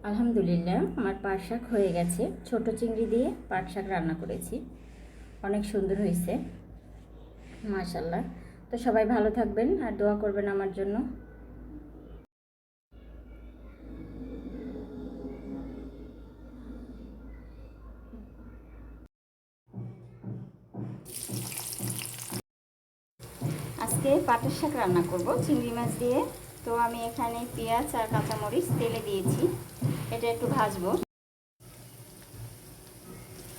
আলহামদুলিল্লাহ, আমার পাট শাক হয়ে গেছে। ছোট চিংড়ি দিয়ে পাট শাক রান্না করেছি, অনেক সুন্দর হয়েছে মাশাল্লাহ। তো সবাই ভালো থাকবেন আর দোয়া করবেন আমার জন্য। আজকে পাটের শাক রান্না করব চিংড়ি মাছ দিয়ে। তো আমি এখানে পেঁয়াজ আর কাঁচামরিচ তেলে দিয়েছি, এটা একটু ভাজবো।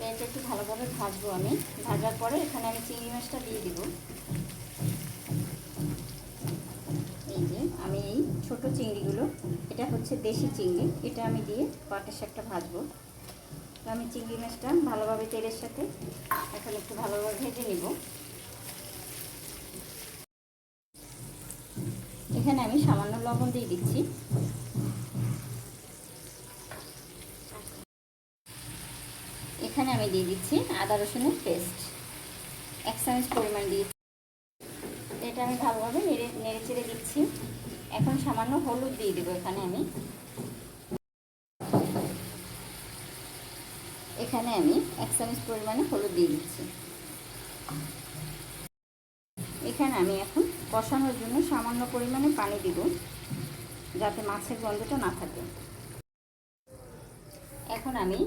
এটা একটু ভালোভাবে ভাজবো আমি। ভাজার পরে এখানে আমি চিংড়ি মাছটা দিয়ে দিব। এই যে আমি এই ছোট চিংড়িগুলো, এটা হচ্ছে দেশি চিংড়ি, এটা আমি দিয়ে পাটের শাকটা ভাজবো। তো আমি চিংড়ি মাছটা ভালোভাবে তেলের সাথে এখন একটু ভালোভাবে ভেজে নিব। এখানে আমি সামান্য লবণ দিয়ে দিচ্ছি। এখানে আমি দিয়ে দিচ্ছি আদা রসুনের পেস্ট 1 চামচ পরিমাণ দিয়েছি। এটা আমি ভালোভাবে নেড়ে চেড়ে দিচ্ছি। এখন সামান্য হলুদ দিয়ে দেবো। এখানে আমি 1 চামচ পরিমাণে হলুদ দিয়ে দিচ্ছি। এখানে আমি এখন কষানোর জন্য সামান্য পরিমাণে পানি দিব, যাতে মাছের গন্ধটা না থাকে। এখন আমি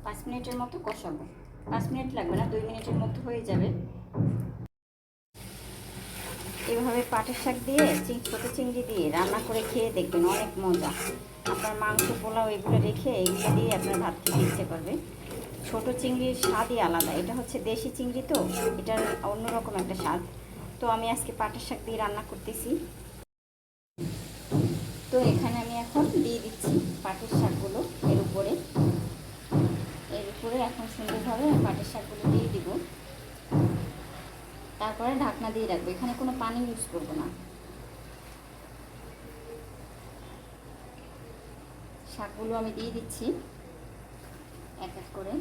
5 মিনিটের মতো কষাবো। 5 মিনিট লাগবে না, 2 মিনিটের মধ্যে হয়ে যাবে। এভাবে পাটের শাক দিয়ে ছোটো চিংড়ি দিয়ে রান্না করে খেয়ে দেখবেন, অনেক মজা। আপনার মাংস পোলাও এগুলো রেখে এগুলো দিয়ে আপনার ভাত খেতে ইচ্ছে করবে। ছোটো চিংড়ির স্বাদই আলাদা। এটা হচ্ছে দেশি চিংড়ি, তো এটার অন্যরকম একটা স্বাদ। তো আমি আজকে পাটের শাক দিয়ে রান্না করতেছি। তো এখানে আমি এখন দিয়ে দিচ্ছি পাটের শাকগুলো এর উপরে এখন সুন্দরভাবে পাটের শাকগুলো দিয়ে দিব। তারপরে ঢাকনা দিয়ে রাখবো। এখানে কোনো পানি ইউজ করব না। শাকগুলো আমি দিয়ে দিচ্ছি এক এক করে।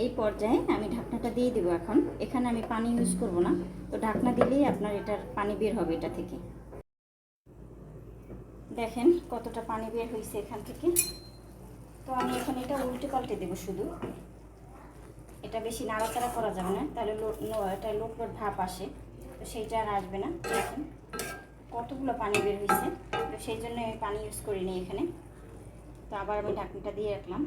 এই পর্যায়ে আমি ঢাকনাটা দিয়ে দেবো। এখন এখানে আমি পানি ইউজ করব না, তো ঢাকনা দিলেই আপনার এটার পানি বের হবে এটা থেকে। দেখেন কতটা পানি বের হয়েছে এখান থেকে। তো আমি এখন এটা উল্টে পাল্টে দেবো শুধু। এটা বেশি নাড়াচাড়া করা যাবে না, তাহলে এটা লোট ভাপ আসে, তো সেইটা আর আসবে না। দেখেন কতগুলো পানি বের হয়েছে, তো সেই জন্য আমি পানি ইউজ করিনি এখানে। তো আবার আমি ঢাকনাটা দিয়ে রাখলাম।